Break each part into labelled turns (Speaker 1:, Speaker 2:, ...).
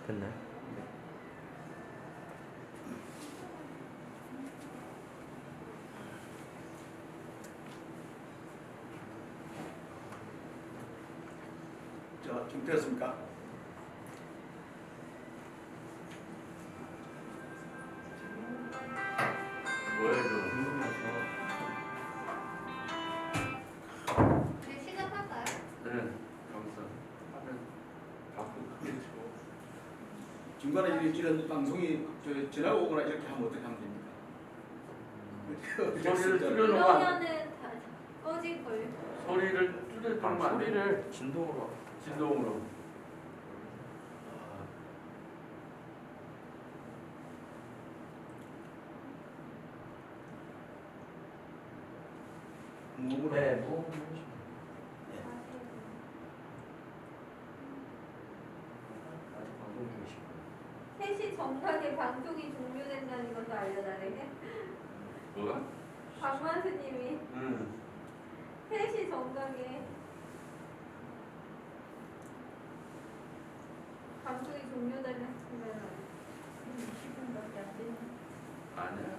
Speaker 1: 됐나요?
Speaker 2: 자, 준비되었습니까?
Speaker 3: 이제 시작할까요?
Speaker 4: 네, 감사. 화면 바꾸고 크게 치고.
Speaker 2: 중간에 이런 방송이 전화가 오거나 이렇게 하면 어떻게 하면 됩니까?
Speaker 4: 소리를 줄여놓으면
Speaker 3: 그러면은 다 꺼질걸요?
Speaker 4: 소리를 줄여놓으면 안 돼.
Speaker 1: 소리를 진동으로.
Speaker 4: 진동으로.
Speaker 2: 무음으로.
Speaker 1: 네, 뭐. 아직 방송 중이시고.
Speaker 3: 3시 정각에 방송이 종료된다는 것도 알려달래.
Speaker 4: 뭐가?
Speaker 3: 박만수님이
Speaker 4: 응.
Speaker 3: 3시 정각에 방송이 종료되면 20분밖에 안 되는
Speaker 4: 아니야.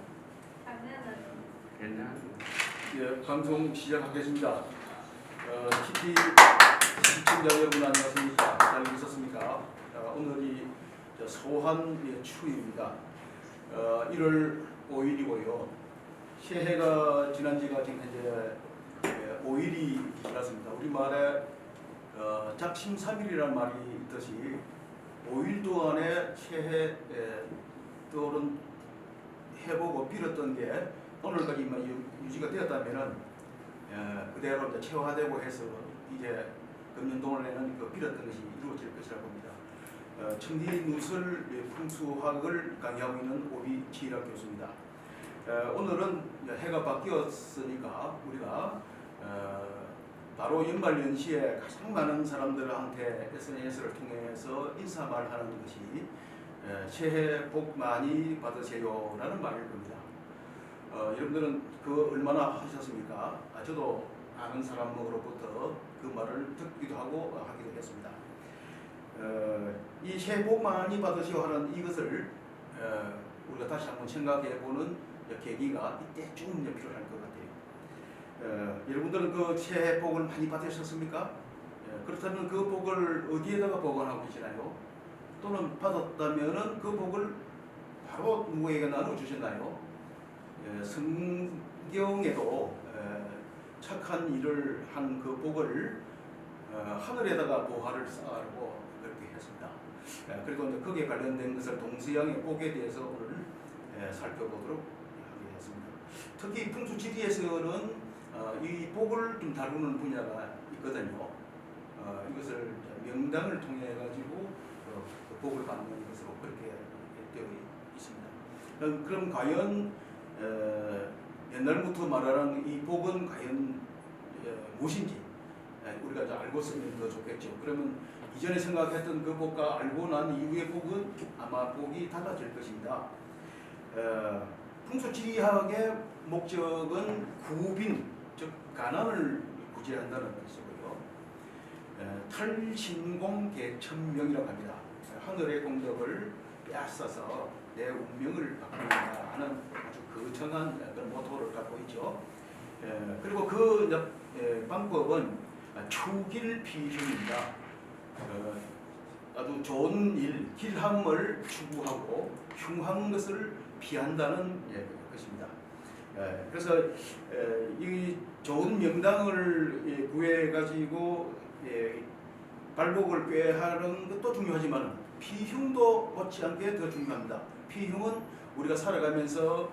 Speaker 3: 장난하네.
Speaker 4: 괜찮아.
Speaker 2: 예, 방송 시작하겠습니다. TT 시청자 여러분 안녕하십니까? 잘 계셨습니까? 오늘이 소한 추위입니다. 1월 5일이고요. 새해가 지난 지가 지금 현재 5일이 지났습니다. 우리말에 작심삼일이라는 말이 있듯이 5일 동안에 새해 떠오른 해보고 빌었던 게 오늘까지만 유지가 되었다면은 그대로 이제 체화되고 해서 이제 금년 동안에는 그 빌었던 것이 이루어질 것이라고 봅니다. 청리 누설 풍수학을 강의하고 있는 오비지락 교수입니다. 오늘은 해가 바뀌었으니까 우리가 바로 연말연시에 가장 많은 사람들한테 SNS를 통해서 인사말하는 것이 새해 복 많이 받으세요라는 말일 겁니다. 여러분들은 그 얼마나 하셨습니까? 저도 아는 사람으로부터 그 말을 듣기도 하고 하기도 했습니다. 이 새해 복 많이 받으시오 하는 이것을 우리가 다시 한번 생각해보는 계기가 이때쯤 필요할 것 같아요. 여러분들은 그 새해 복을 많이 받으셨습니까? 그렇다면 그 복을 어디에다가 보관하고 계시나요? 또는 받았다면 그 복을 바로 누구에게 나눠주셨나요? 성경에도 착한 일을 한 그 복을 하늘에다가 보화를 쌓으라고 그렇게 했습니다. 그리고 이제 거기에 관련된 것을 동서양의 복에 대해서 오늘 살펴보도록 하겠습니다. 특히 풍수지리에서는 이 복을 좀 다루는 분야가 있거든요. 이것을 명당을 통해 가지고 그 복을 받는 것으로 그렇게 되어 있습니다. 그럼 과연 옛날부터 말하는 이 복은 과연 무엇인지 우리가 이제 알고 쓰면 더 좋겠죠. 그러면 이전에 생각했던 그 복과 알고 난 이후의 복은 아마 복이 달라질 것입니다. 풍수지리학의 목적은 구빈, 즉 가난을 구제한다는 것이고요. 탈신공개천명이라고 합니다. 하늘의 공덕을 빼앗아서 내 운명을 바꾼다 하는 아주 거창한 그런 모토를 갖고 있죠. 그리고 그 방법은 추길피흉입니다. 아주 좋은 일, 길함을 추구하고 흉한 것을 피한다는 것입니다. 그래서 이 좋은 명당을 구해가지고 발복을 꾀하는 것도 중요하지만 피흉도 못지않게 더 중요합니다. 피흉은 우리가 살아가면서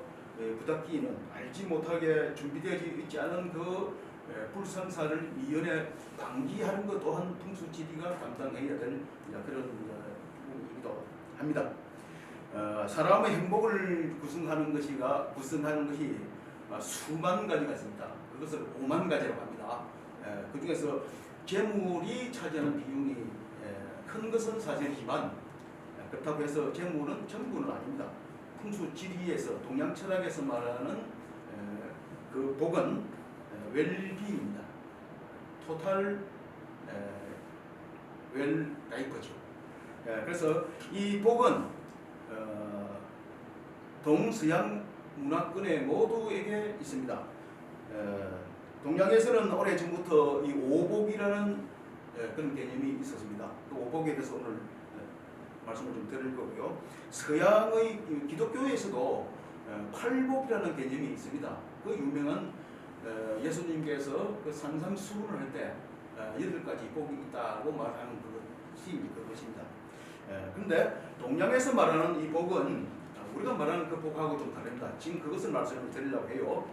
Speaker 2: 부닥기는 알지 못하게 준비되어 있지 않은 그 불상사를 미연에 방지하는 것 또한 풍수지리가 감당해야 될 그런 부분이기도 합니다. 사람의 행복을 구성하는 것이 수만 가지가 있습니다. 그것을 5만 가지라고 합니다. 그 중에서 재물이 차지하는 비중이 큰 것은 사실이지만 그렇다고 해서 재물은 전부는 아닙니다. 풍수지리에서 동양 철학에서 말하는 그 복은 웰비입니다. 토탈 웰라이프죠. 그래서 이 복은 동서양 문화권의 모두에게 있습니다. 동양에서는 오래전부터 이 오복이라는 그런 개념이 있었습니다. 그 오복에 대해서 오늘 말씀을 좀 드릴 거고요. 서양의 기독교에서도 팔복이라는 개념이 있습니다. 그 유명한 예수님께서 그 산상수훈을 할 때 8가지 복이 있다고 말하는 그것입니다. 그런데 동양에서 말하는 이 복은 우리가 말하는 그 복하고 좀 다릅니다. 지금 그것을 말씀을 드리려고 해요.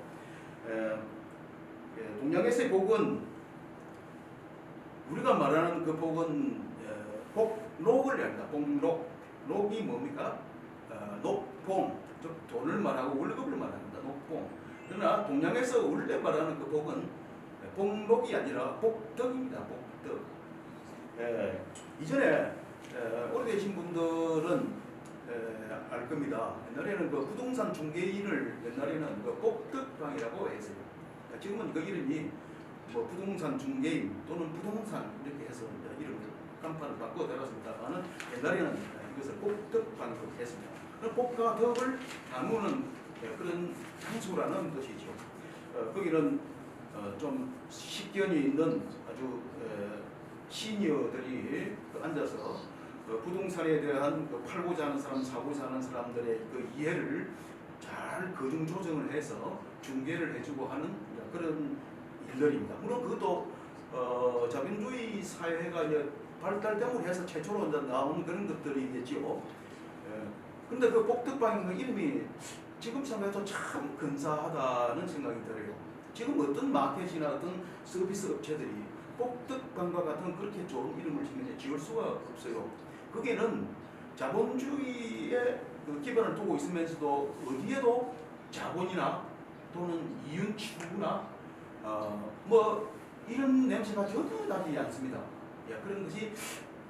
Speaker 2: 동양에서의 복은 우리가 말하는 그 복은 복록을 합니다. 복록. 녹이 뭡니까? 녹봉, 즉 돈을 말하고 월급을 말합니다. 녹봉. 그러나 동양에서 원래 말하는 그 복은 복록이 아니라 복덕입니다. 복덕. 이전에 오래되신 분들은 알 겁니다. 옛날에는 그 부동산 중개인을 옛날에는 그 복덕방이라고 했어요. 지금은 그 이름이 뭐 부동산 중개인 또는 부동산 이렇게 해서 이름을 간판을 바꿔 달았습니다만은 옛날에는 이것을 복덕방이라고 했습니다. 복과 덕을 나누는 그런 장소라는 것이죠. 거기는 좀 식견이 있는 아주 시니어들이 앉아서 부동산에 대한 팔고자 하는 사람, 사고자 하는 사람들의 그 이해를 잘 거중 조정을 해서 중개를 해주고 하는 그런 일들입니다. 물론 그것도 자본주의 사회가 이제 발달됨으로 해서 최초로 이제 나온 그런 것들이겠지요. 근데 그 복덕방 그 이름이 지금 생각해도 참 근사하다는 생각이 들어요. 지금 어떤 마켓이나 어떤 서비스 업체들이 복덕방과 같은 그렇게 좋은 이름을 지을 수가 없어요. 거기는 자본주의의 그 기반을 두고 있으면서도 어디에도 자본이나 또는 이윤 추구나 뭐 이런 냄새가 전혀 나지 않습니다. 그런 것이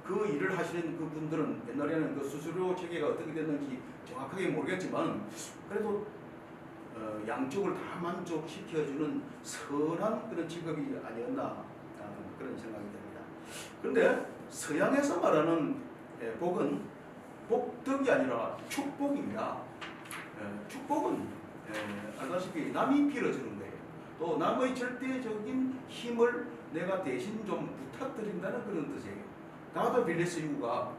Speaker 2: 그 일을 하시는 그 분들은 옛날에는 그 수수료 체계가 어떻게 됐는지 정확하게 모르겠지만 그래도 양쪽을 다 만족시켜주는 선한 그런 직업이 아니었나 그런 생각이 듭니다. 그런데 서양에서 말하는 복은 복덕이 아니라 축복입니다. 축복은 알다시피 남이 빌어주는 거예요. 또 남의 절대적인 힘을 내가 대신 좀 부탁드린다는 그런 뜻이에요. 나도 빌레스 이유가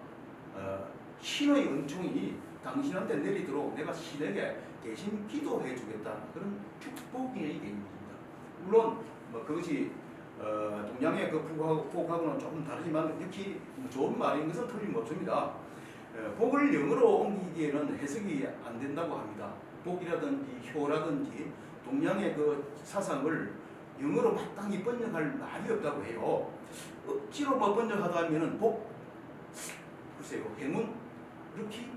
Speaker 2: 신의 은총이 당신한테 내리도록 내가 신에게 대신 기도해 주겠다 그런 축복의 개념입니다. 물론 뭐 그것이 동양의 그 복하고는 조금 다르지만 역시 좋은 말인 것은 틀림없습니다. 복을 영어로 옮기기에는 해석이 안 된다고 합니다. 복이라든지 효라든지 동양의 그 사상을 영어로 마땅히 번역할 말이 없다고 해요. 억지로 뭐 번역하다 하면은 복, 글쎄요, 행운, 럭키,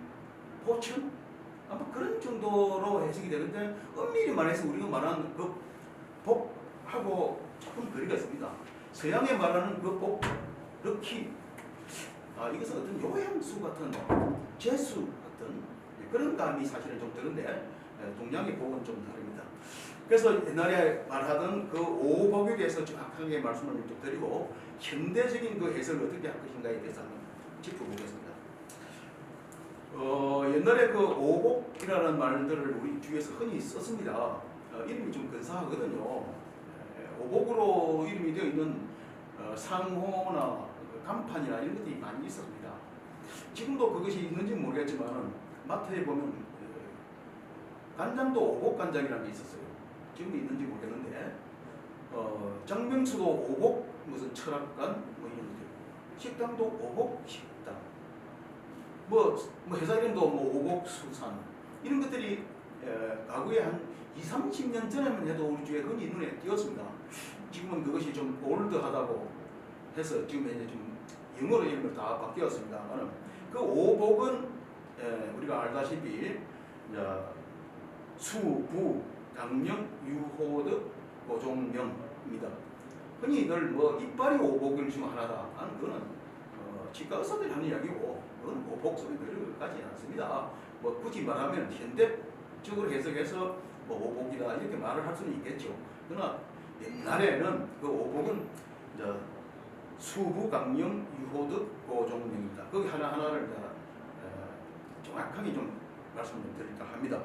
Speaker 2: 포춘 아마 그런 정도로 해석이 되는데 엄밀히 말해서 우리가 말하는 그 복하고 조금 거리가 있습니다. 서양에 말하는 그 복, 럭키, 이것은 어떤 요양수 같은 재수 같은 그런 감이 사실은 좀 드는데 동양의 복은 좀 다릅니다. 그래서 옛날에 말하던 그 오복에 대해서 정확하게 말씀을 좀 드리고 현대적인 그 해석을 어떻게 할 것인가에 대해서 한번 짚어보겠습니다. 옛날에 그 오복이라는 말들을 우리 주위에서 흔히 썼습니다. 이름이 좀 근사하거든요. 오복으로 이름이 되어 있는 상호나 간판이나 이런 것들이 많이 있었습니다. 지금도 그것이 있는지 모르겠지만 마트에 보면 간장도 오복 간장이라는 게 있었어요. 지금 있는지 모르겠는데 장명수도 오복 무슨 철학관 뭐 이런 것들, 식당도 오복 식당, 뭐 회사 이름도 뭐 오복 수산 이런 것들이 과거에 한 20-30년 전에만 해도 우리 주에 흔히 눈에 띄었습니다. 지금은 그것이 좀 올드하다고 해서 지금 이제 좀 영어로 이름을 다 바뀌었습니다만 그 오복은 우리가 알다시피 수, 부, 강령, 유호득, 고종명입니다. 흔히 늘 뭐 이빨이 오복일 중 하나다 하는 그거는 치과 의사들이 하는 이야기고 그건 오복 속에 들어가지 않습니다. 뭐 굳이 말하면 현대적으로 해석해서 뭐 오복이다 이렇게 말을 할 수는 있겠죠. 그러나 옛날에는 그 오복은 수부강령 유호득 고종명입니다. 거기 하나하나를 정확하게 좀 말씀 좀 드릴까 합니다.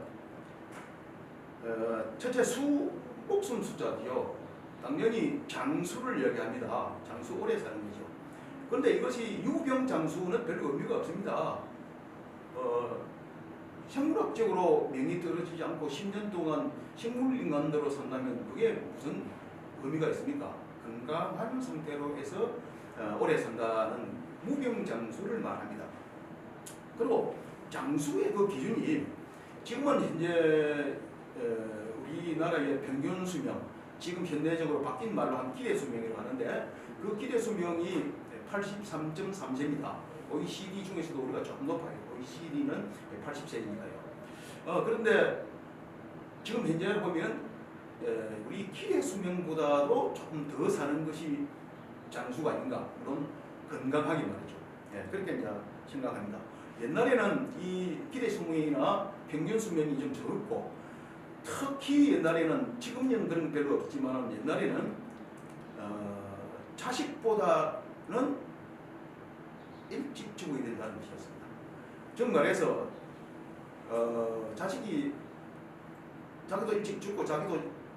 Speaker 2: 첫째 수 목숨 숫자죠. 당연히 장수를 얘기합니다. 장수 오래 사는 거죠. 그런데 이것이 유병장수는 별로 의미가 없습니다. 생물학적으로 명이 떨어지지 않고 10년 동안 식물인간으로 산다면 그게 무슨 의미가 있습니까? 건강한 상태로 해서 오래 산다는 무병장수를 말합니다. 그리고 장수의 그 기준이 지금은 현재 우리나라의 평균 수명, 지금 현대적으로 바뀐 말로 한 기대 수명이라고 하는데 그 기대 수명이 83.3세입니다. OECD 중에서도 우리가 조금 높아요. OECD는 80세니까요. 그런데 지금 현재 보면 우리 기대 수명보다도 조금 더 사는 것이 장수가 아닌가, 물론 건강하게 말이죠. 그렇게 이제 생각합니다. 옛날에는 이 기대 수명이나 평균 수명이 좀 적었고, 특히 옛날에는 지금은 그런 별로 없지만 옛날에는 자식보다는 일찍 죽어야 된다는 것이었습니다. 즉 말해서 자식이 자기도 일찍 죽고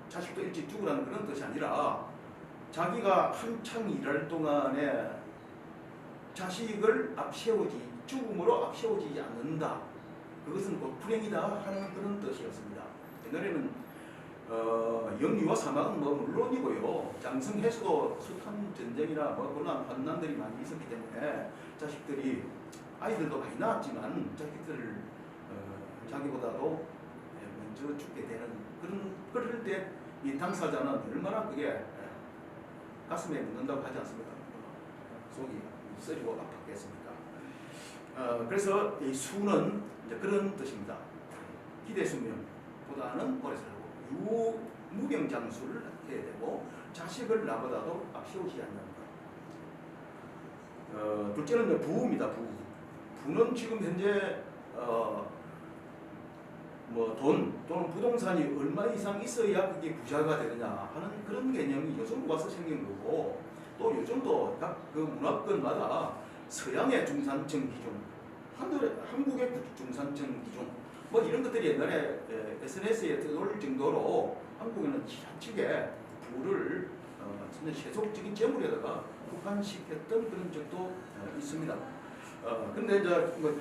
Speaker 2: 자식도 일찍 죽으라는 그런 뜻이 아니라 자기가 한창 일할 동안에 자식을 죽음으로 앞세우지 않는다. 그것은 곧 불행이다 하는 그런 뜻이었습니다. 옛날에는 영유아 사망은 물론이고요. 장성해서도 숱한 전쟁이나 그런 환난들이 많이 있었기 때문에 자식들이 아이들도 많이 낳았지만 자식들을 자기보다도 먼저 죽게 되는 그럴 때 이 당사자는 얼마나 그게 가슴에 묻는다고 하지 않습니까? 속이 쓰리고 아팠겠습니까? 그래서 이 수는 이제 그런 뜻입니다. 기대 수명보다는 오래 살고 무병장수를 해야 되고 자식을 나보다도 앞세우지 않는 것. 둘째는 부입니다. 부는 지금 현재 돈 또는 부동산이 얼마 이상 있어야 그게 부자가 되느냐 하는 그런 개념이 요즘 와서 생긴 거고, 또 요즘도 각 그 문화권마다 서양의 중산층 기준, 한국의 중산층 기준 이런 것들이 옛날에 SNS에 떠돌 정도로 한국에는 지나치게 부를 세속적인 재물에다가 국한시켰던 그런 적도 있습니다. 근데 이제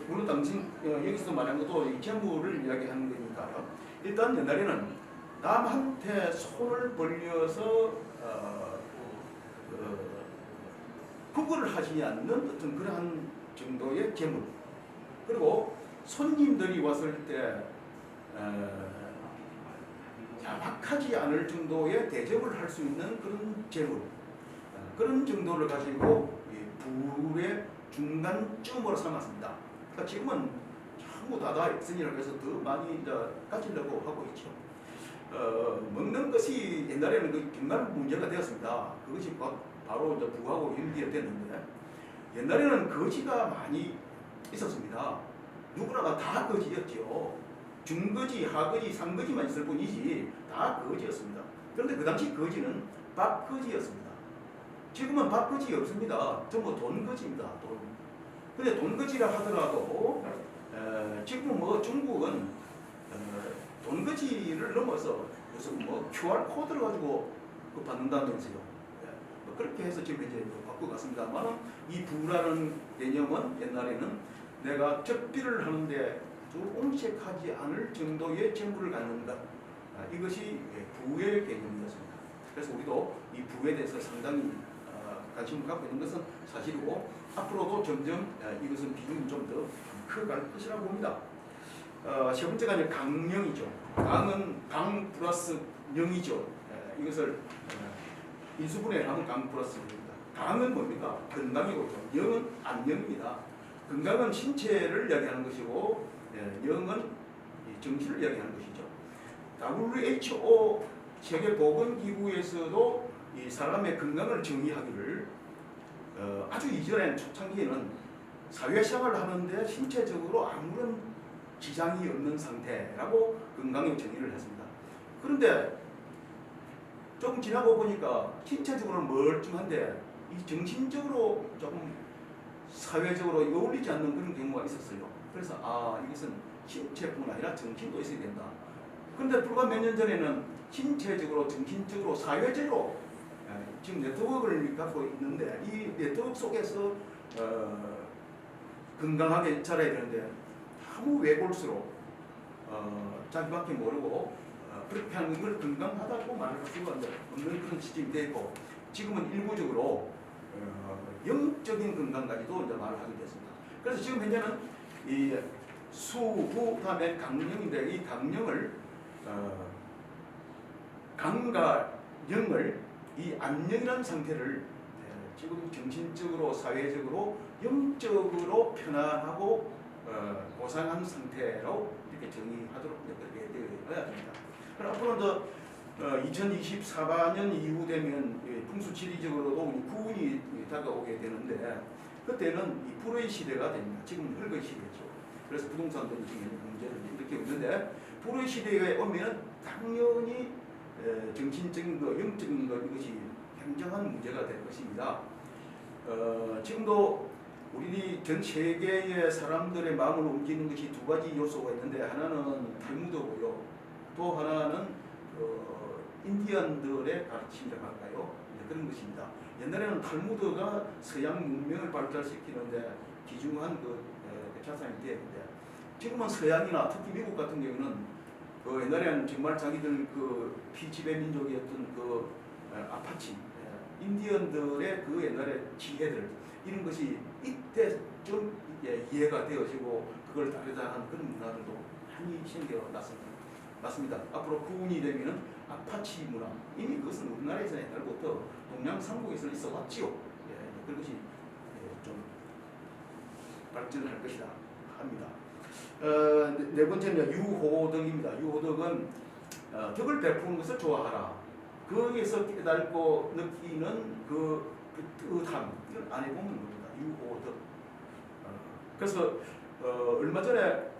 Speaker 2: 물론 당신 여기서 말한 것도 이 재물을 이야기하는 거니까요. 일단 옛날에는 남한테 손을 벌려서 구걸을 하지 않는 어떤 그러한 정도의 재물, 그리고 손님들이 왔을 때 야박하지 않을 정도의 대접을 할 수 있는 그런 재물, 그런 정도를 가지고 부의 중간쯤으로 삼았습니다. 그러니까 지금은 전부 다 액션이라고 해서 더 많이 이제 가지려고 하고 있죠. 먹는 것이 옛날에는 그 정말 문제가 되었습니다. 그것이 바로 이제 부하고 연결됐는데, 옛날에는 거지가 많이 있었습니다. 누구나가 다 거지였죠. 중거지, 하거지, 상거지만 있을 뿐이지 다 거지였습니다. 그런데 그 당시 거지는 밥거지였습니다. 지금은 밥거지 없습니다. 전부 돈거지입니다. 돈. 근데 돈거지라 하더라도 지금 중국은 돈거지를 넘어서 무슨 QR 코드를 가지고 받는다면서요. 그렇게 해서 지금 이제 바꿔갔습니다만, 이 부라는 개념은 옛날에는 내가 적비를 하는데 옴색하지 않을 정도의 재물을 갖는 것, 이것이 부의 개념이었습니다. 그래서 우리도 이 부에 대해서 상당히 관심을 갖고 있는 것은 사실이고, 앞으로도 점점 이것은 비중이 좀 더 커갈 것이라고 봅니다. 세 번째가 이제 강령이죠. 강은 강 플러스 영이죠. 이것을 인수분해를 하면 강 플러스 영입니다. 강은 뭡니까? 건강이고, 영은 안영입니다. 건강은 신체를 이야기하는 것이고, 영은 정신을 이야기하는 것이죠. WHO 세계보건기구에서도 이 사람의 건강을 정의하기를 아주 이전에 초창기에는 사회생활을 하는데 신체적으로 아무런 지장이 없는 상태라고 건강의 정의를 했습니다. 그런데 조금 지나고 보니까 신체적으로는 멀쩡한데 이 정신적으로 조금 사회적으로 어울리지 않는 그런 경우가 있었어요. 그래서 이것은 신체뿐 아니라 정신도 있어야 된다. 그런데 불과 몇 년 전에는 신체적으로, 정신적으로, 사회적으로 지금 네트워크를 갖고 있는데 이 네트워크 속에서 건강하게 자라야 되는데 아무 외골수로 자기밖에 모르고 그렇게 하는 걸 건강하다고 말할 수가 없는 그런 시점이 되고 지금은 일부적으로 영적인 건강까지도 이제 말을 하게 됐습니다. 그래서 지금 현재는 이 수후 다음에 강령인데 이 강령을 강과 영을 이 안녕이라는 상태를 지금 정신적으로, 사회적으로, 영적으로 편안하고 보상한 상태로 이렇게 정의하도록 그렇게 되어야 됩니다. 그럼 앞으로 2024년 이후 되면 풍수지리적으로도 구운이 다가오게 되는데 그때는 이 불의 시대가 됩니다. 지금 흙의 시대죠. 그래서 부동산도 지금 문제를 일으키고 있는데 불의 시대에 오면 당연히 정신적인 것, 영적인 것 이것이 굉장한 문제가 될 것입니다. 지금도 우리 전 세계의 사람들의 마음을 옮기는 것이 두 가지 요소가 있는데 하나는 탈무드고요. 또 하나는 인디언들의 가르침이라고 할까요? 그런 것입니다. 옛날에는 탈무드가 서양 문명을 발달시키는데 귀중한 자산이 되었는데 지금은 서양이나 특히 미국 같은 경우는 옛날에는 정말 자기들 피지배 민족이었던 아파치 인디언들의 옛날의 지혜들 이런 것이 이때 좀 이해가 되어지고 그걸 따르다 하는 그런 문화들도 많이 생겨났습니다. 맞습니다. 앞으로 구운이 되면은 아파치 문화 이미 그것은 우리나라에서 옛날부터 동양 삼국에서 있어 왔지요. 그것이 좀 발전할 것이다 합니다. 네 번째는 유호덕입니다. 유호덕은 덕을 베푸는 것을 좋아하라. 거기에서 깨닫고 느끼는 그 뜻함 이걸 안 해보는 겁니다. 유호덕. 그래서 얼마 전에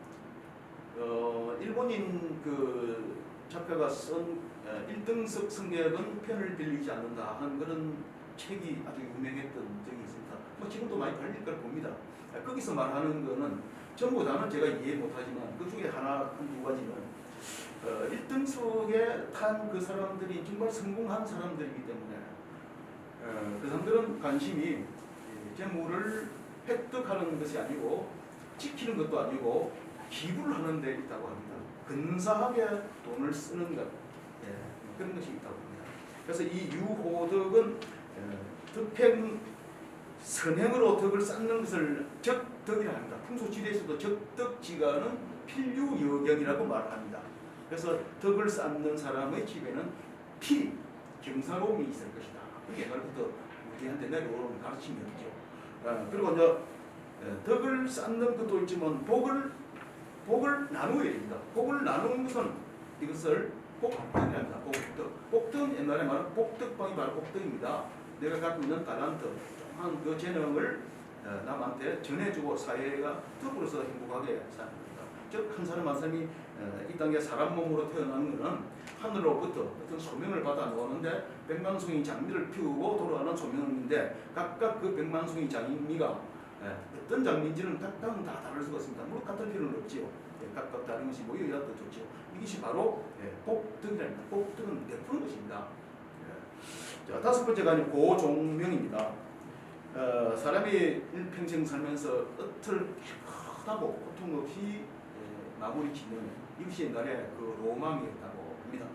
Speaker 2: 일본인 작가가 쓴 1등석 성격은 편을 빌리지 않는다 하는 그런 책이 아주 유명했던 적이 있습니다. 지금도 많이 팔릴 걸 봅니다. 거기서 말하는 거는 전부 다는 제가 이해 못하지만 그 중에 한두 가지는 1등석에 탄 그 사람들이 정말 성공한 사람들이기 때문에 그 사람들은 관심이 재물을 획득하는 것이 아니고 지키는 것도 아니고 기부를 하는 데 있다고 합니다. 근사하게 돈을 쓰는 것 그런 것이 있다고 합니다. 그래서 이 유호덕은 덕행 선행으로 덕을 쌓는 것을 적덕이라 합니다. 풍수지리에서도 적덕지간은 필유여경이라고 말합니다. 그래서 덕을 쌓는 사람의 집에는 필히 경사로움이 있을 것이다. 그게 옛날부터 우리한테 내려오는 가르침이었죠. 그리고 이제 덕을 쌓는 것도 있지만 복을 나누어야 됩니다. 복을 나누는 것은 이것을 복덕이라 합니다. 복덕. 복덕은 옛날에 말하는 복덕방이 바로 복덕입니다. 내가 갖고 있는 달란트, 한 그 재능을 남한테 전해주고 사회가 덕으로서 행복하게 사는 겁니다. 즉 한 사람 한 사람이 이 땅에 사람 몸으로 태어나는 것은 하늘로부터 어떤 소명을 받아 놓았는데 백만송이 장미를 피우고 돌아가는 소명인데 각각 그 백만송이 장미가 어떤 장미인지는 각각은 다 다를 수가 있습니다. 물론 같을 필요는 없지요. 각각 다른 것이 모여야 더 좋죠. 이것이 바로 복덕이랍니다. 복덕은 베푸는 것입니다. 자, 다섯 번째가 고종명입니다. 사람이 일평생 살면서 끝을 깨끗하고 고통 없이 마무리 짓는 이것이 옛날에 로망이었다고 합니다.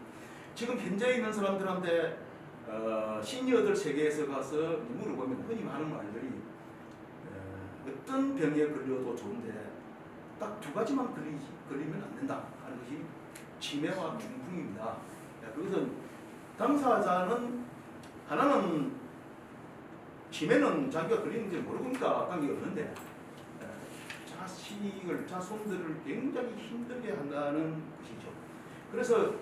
Speaker 2: 지금 현재 있는 사람들한테 시니어들 세계에서 가서 물어보면 흔히 하는 말들이 어떤 병에 걸려도 좋은데 딱 두 가지만 걸리면 안 된다 하는 것이 치매와 중풍입니다. 그것은 당사자는 하나는 치매는 자기가 걸리는지 모르니까 관계없는데 자손들을 굉장히 힘들게 한다는 것이죠. 그래서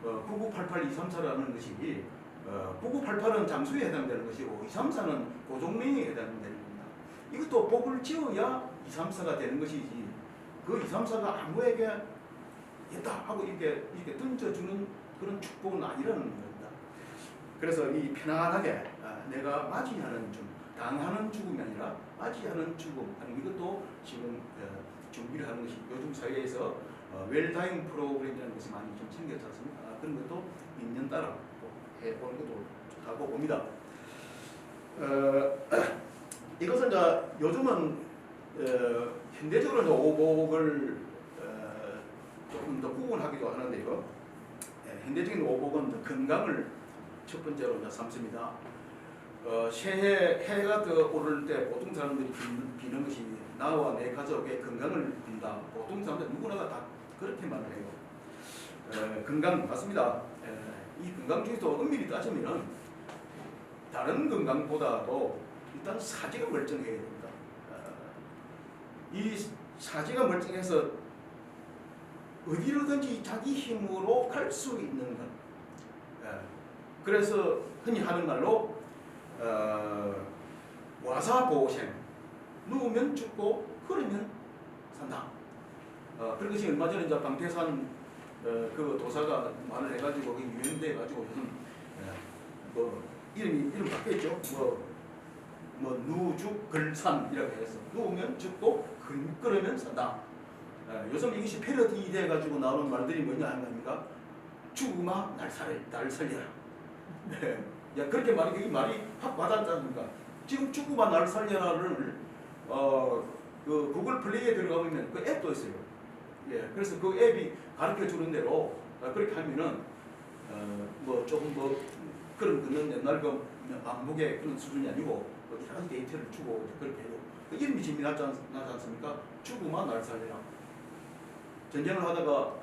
Speaker 2: 9988234라는 것이 9988은 장수에 해당되는 것이고 234는 고종명에 해당되는 겁니다. 이것도 복을 지어야 234가 되는 것이지 그 234가 아무에게 했다 하고 이렇게 던져주는 그런 축복은 아니라는 겁니다. 그래서 이 편안하게 내가 맞이하는 좀 당하는 죽음이 아니라 맞이하는 죽음 하는 이것도 지금 준비를 하는 것이 요즘 사회에서 웰다잉 프로그램이라는 것이 많이 좀 생겼지 않습니까? 그런 것도 인연 따라 해보는 것도 좋다고 봅니다. 이것은 이제 요즘은 현대적으로 이제 오복을 조금 더 구분하기도 하는데요. 현대적인 오복은 이제 건강을 첫 번째로 이제 삼습니다. 새해 해가 오를 때 보통 사람들이 비는 것이 나와 내 가족의 건강을 빈다. 보통 사람들 누구나가 다 그렇게 말을 해요. 건강 맞습니다. 이 건강 중에서 엄밀히 따지면은 다른 건강보다도 일단 사지가 멀쩡해야 됩니다. 이 사지가 멀쩡해서 어디로든지 자기 힘으로 갈 수 있는 것. 그래서 흔히 하는 말로 와사보생, 누우면 죽고 걸으면 산다. 그런 것이 얼마 전에 이제 방태산 그 도사가 말을 해가지고 유행돼 가지고 요즘 뭐 이름 바뀌었죠. 뭐 누죽걸산이라고 해서 누우면 죽고 걸으면 산다. 요즘 이것이 패러디 돼 가지고 나오는 말들이 뭐냐 하는 겁니까? 죽으마 날 살려라. 네. 야 그렇게 이 말이 확 와닿지 않습니까? 지금 죽으마 날 살려라를 그 구글 플레이에 들어가보면 그 앱도 있어요. 예, 그래서 그 앱이 가르쳐 주는 대로 그렇게 하면은 뭐 조금 뭐 그런 거는 옛날 그 왕복의 그런 수준이 아니고 여러 가지 데이터를 주고 그렇게 해요. 그 이름이 재미나지 않습니까? 죽으마 날 살려라. 전쟁을 하다가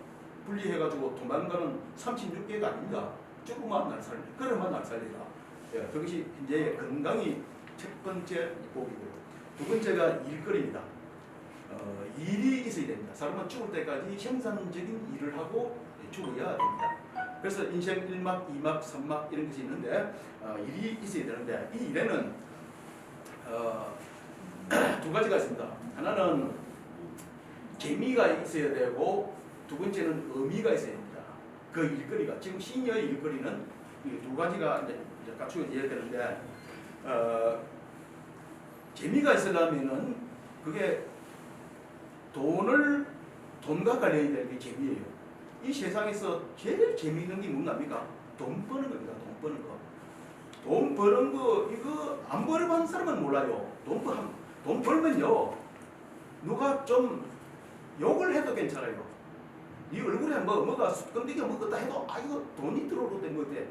Speaker 2: 분리해가지고 도망가는 36개가 아닙니다. 죽으마 날 살려라. 그러면 날 살려라. 예, 그것이 이제 건강이 첫 번째 복이고요. 두 번째가 일거리입니다. 일이 있어야 됩니다. 사람은 죽을 때까지 생산적인 일을 하고 죽어야 됩니다. 그래서 인생 1막, 2막, 3막 이런 것이 있는데 일이 있어야 되는데 이 일에는 두 가지가 있습니다. 하나는 재미가 있어야 되고 두 번째는 의미가 있어야 됩니다. 그 일거리가 지금 시니어의 일거리는 이 두 가지가 이제 갖추어져야 되는데 재미가 있으려면은 그게 돈과 관련이 되는 게 재미예요. 이 세상에서 제일 재미있는 게 뭔갑니까? 돈 버는 겁니다. 돈 버는 거. 돈 버는 거 이거 안 벌어본 사람은 몰라요. 돈 벌면요 누가 좀 욕을 해도 괜찮아요. 이 얼굴에 뭐가 건드겨 먹었다 해도 이거 돈이 들어오는데 뭐 돼.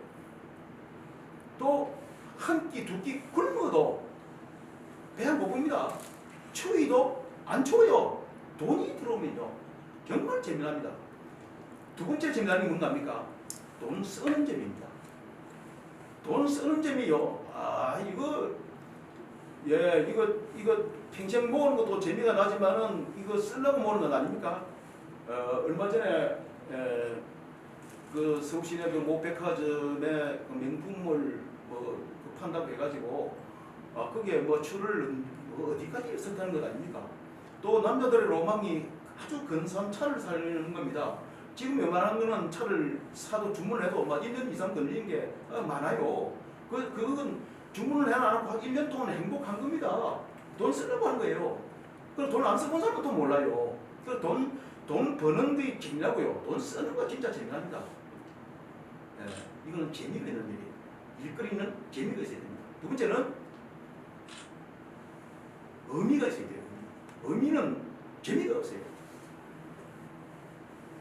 Speaker 2: 또 한 끼 두 끼 굶어도 배 안 고픕니다. 추위도 안 추워요. 돈이 들어오면요 정말 재미납니다. 두 번째 재미나는 게 뭔갑니까? 돈 쓰는 재미입니다. 돈 쓰는 재미요. 이거 평생 모으는 것도 재미가 나지만은 이거 쓰려고 모으는 건 아닙니까? 얼마 전에 그 서울시내 그 모백화점에 그 명품을 판다고 해가지고 그게 뭐 추를 어디까지 썼다는 것 아닙니까? 또 남자들의 로망이 아주 근사한 차를 사려는 겁니다. 지금 웬만한 거는 차를 사도 주문해도 막 1년 이상 걸리는 게 많아요. 그건 주문을 해놔놓고 1년 동안 행복한 겁니다. 돈 쓰려고 한 거예요. 그럼 돈 안 써본 사람은 또 몰라요. 돈 버는 게 재미나고요. 돈 쓰는 거 진짜 재미납니다. 이거는 재미가 있는 일이에요. 일거리는 재미가 있어야 됩니다. 두 번째는 의미가 있어야 돼요. 의미는 재미가 없어요.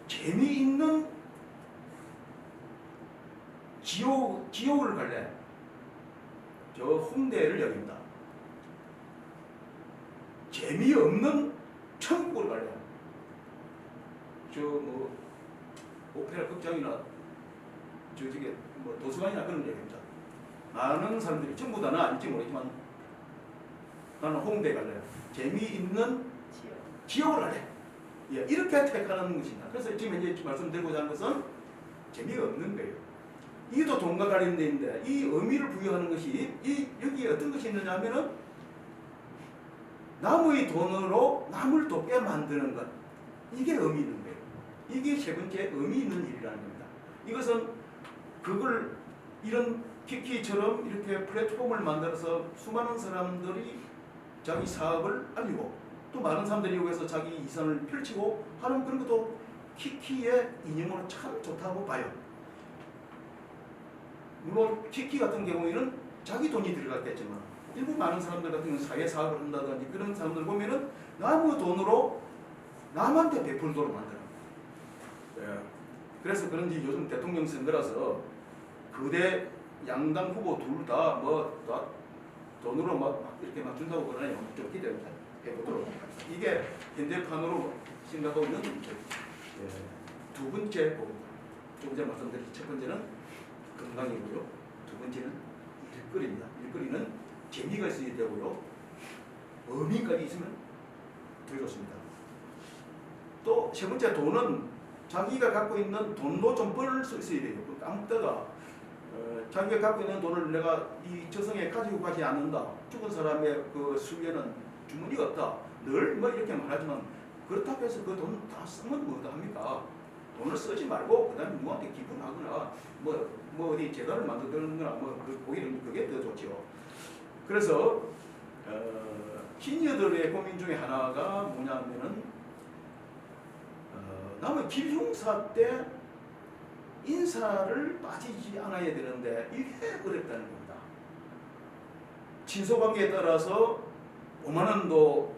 Speaker 2: 재미있는 지옥을 갈래? 저 홍대를 여깁니다. 재미없는 천국을 갈래? 저 뭐 오페라 극장이나 저쪽에 뭐 도서관이나 그런 얘기입니다. 많은 사람들이 전부 다는 아닐지 모르지만 나는 홍대 갈래요. 재미있는 지옥을 갈래. 예, 이렇게 택하는 것입니다. 그래서 지금 현재 말씀드리고자 하는 것은 재미가 없는 거예요. 이것도 돈과 관련되어 있는데 이 의미를 부여하는 것이 여기에 어떤 것이 있느냐 하면은 남의 돈으로 남을 돕게 만드는 것. 이게 의미 있는 거예요. 이게 세 번째 의미 있는 일이라는 겁니다. 이것은 이런 키키처럼 이렇게 플랫폼을 만들어서 수많은 사람들이 자기 사업을 알리고 또 많은 사람들이 여기서 자기 이선을 펼치고 하는 그런 것도 키키의 이념으로 참 좋다고 봐요. 물론 키키 같은 경우에는 자기 돈이 들어갔겠지만 일부 많은 사람들 같은 경우는 사회 사업을 한다든지 그런 사람들 보면은 남의 돈으로 남한테 베풀도록 만들어. 예. 그래서 그런지 요즘 대통령 선거라서 거대 양당 후보 둘 다 뭐 돈으로 막 이렇게 막 준다고 그러네요. 좀 기대해보도록. 이게 현대판으로 생각하고 있는 두 번째 부분입니다. 좀 전에 말씀드린 첫 번째는 건강이고요. 두 번째는 일거리입니다. 일거리는 재미가 있어야 되고요. 의미까지 있으면 더 좋습니다. 또 세 번째 돈은 자기가 갖고 있는 돈도 좀 벌 수 있어야 돼요. 아무 때가 자기가 갖고 있는 돈을 내가 이 저승에 가지고 가지 않는다. 죽은 사람의 그 수면은 주머니가 없다. 늘 뭐 이렇게 말하지만 그렇다고 해서 그 돈 다 쓰면 뭐 합니까? 돈을 쓰지 말고 그다음에 누구한테 기부하거나 뭐 어디 재단을 만들거나 뭐 오히려 그게 더 좋죠. 그래서 시니어들의 고민 중에 하나가 뭐냐면은 남의 길흉사 때 인사를 빠지지 않아야 되는데 이게 어렵다는 겁니다. 친소관계에 따라서 5만 원도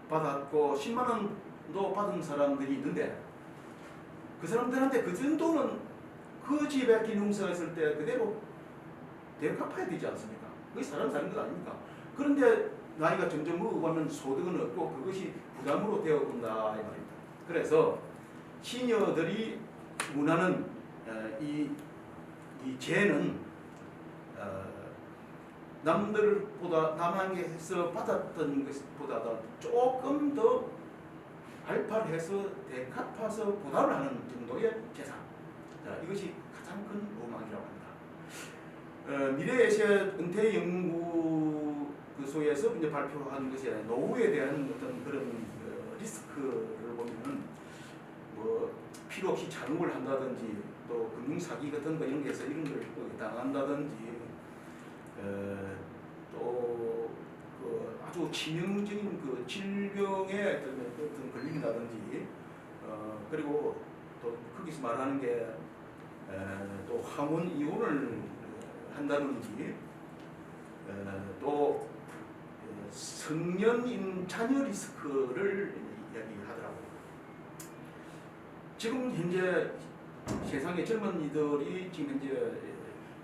Speaker 2: 받았고 10만 원도 받은 사람들이 있는데 그 사람들한테 그 정도는 그 집에 길흉사가 있을 때 그대로 대갚아야 되지 않습니까? 그게 사람 사는 것 아닙니까? 그런데 나이가 점점 먹어가면 소득은 없고 그것이 부담으로 되어온다 이 말입니다. 그래서 시니어들이 문하는 이 죄는 남들보다 남한테서 받았던 것보다 조금 더 발팔해서 대갚아서 보답을 하는 정도의 재산. 자, 이것이 가장 큰 로망이라고 합니다. 미래에셋 은퇴 연구소에서 이제 발표한 것이 노후에 대한 어떤 그런 리스크를 보면은 뭐 필요 없이 자금을 한다든지 또 금융 사기 같은 거 이런 게서 이런 걸 당한다든지 또 그 아주 치명적인 그 질병에 어떤 걸린다든지 그리고 또 거기서 말하는 게 또 황혼 이혼을 한다든지 또 성년인 자녀 리스크를 이야기하더라고요. 지금 현재 세상의 젊은이들이 지금 현재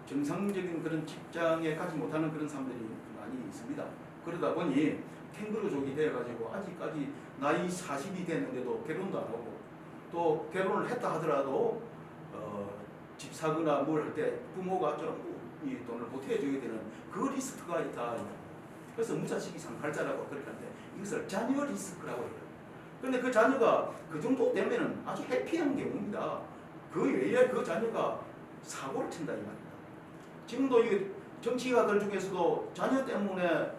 Speaker 2: 정상적인 그런 직장에 가지 못하는 그런 사람들이 많이 있습니다. 그러다 보니 캥거루족이 되어가지고 아직까지 나이 40이 됐는데도 결혼도 안 하고 또 결혼을 했다 하더라도 집 사거나 뭘 할 때 부모가 전부 이 돈을 보태줘야 되는 그 리스크가 있다. 그래서 무자식이 상팔자라고 그렇게 하는데 이것을 자녀 리스크라고 해요. 그런데 그 자녀가 그 정도 되면은 아주 해피한 경우입니다. 그 외에 그 자녀가 사고를 친다 이 말입니다. 지금도 이 정치가들 중에서도 자녀 때문에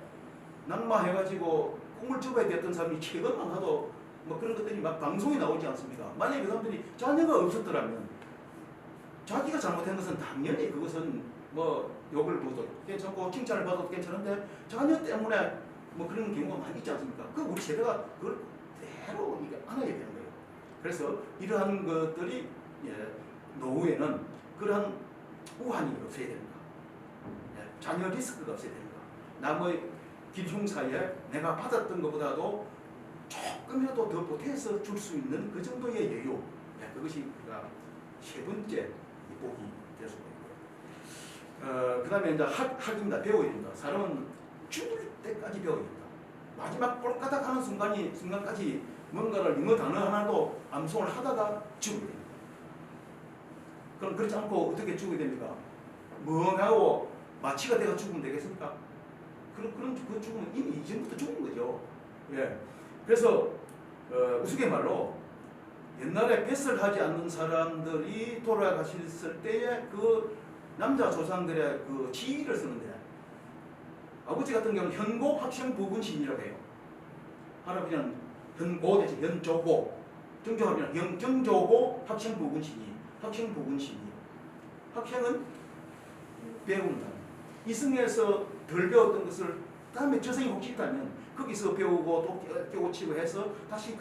Speaker 2: 낙마해가지고 꿈을 접어야 됐던 사람이 최근만 하도 뭐 그런 것들이 막 방송에 나오지 않습니까? 만약에 그 사람들이 자녀가 없었더라면 자기가 잘못한 것은 당연히 그것은 뭐 욕을 먹어도 괜찮고 칭찬을 받아도 괜찮은데 자녀 때문에 뭐 그런 경우가 많이 있지 않습니까? 그 우리 세대가 그걸 그대로 이게 안아야 되는 거예요. 그래서 이러한 것들이 노후에는 그러한 우환이 없어야 됩니다. 자녀 리스크가 없어야 됩니다. 남의 길흉사에 내가 받았던 것보다도 조금이라도 더 보태서 줄 수 있는 그 정도의 여유, 그것이 우리가 세 번째 복이 될 수가 있고요. 그 다음에 이제 학입니다. 배워야 됩니다. 사람은 죽을 때까지 배워야 됩니다. 마지막 꼴까닥 하는 순간까지 뭔가를 영어 단어 하나도 암송을 하다가 죽어야 됩니다. 그럼 그렇지 않고 어떻게 죽어야 됩니까? 멍하고 마취가 돼가 죽으면 되겠습니까? 그런 그 죽으면 이미 이전부터 죽은 거죠. 예. 그래서 우스갯말로 옛날에 뱃을 하지 않는 사람들이 돌아가셨을 때의 그 남자 조상들의 그 지위를 쓰는데 아버지 같은 경우는 현고 학생 부군신이라고 해요. 할아버지는 현고 대신 현조고, 정조하면 정조고 학생 부군신이 학생 부군신이 학생은 배운다. 이승에서 덜 배웠던 것을 다음에 저승이 혹시 있다면 거기서 배우고 또 깨우치고 해서 다시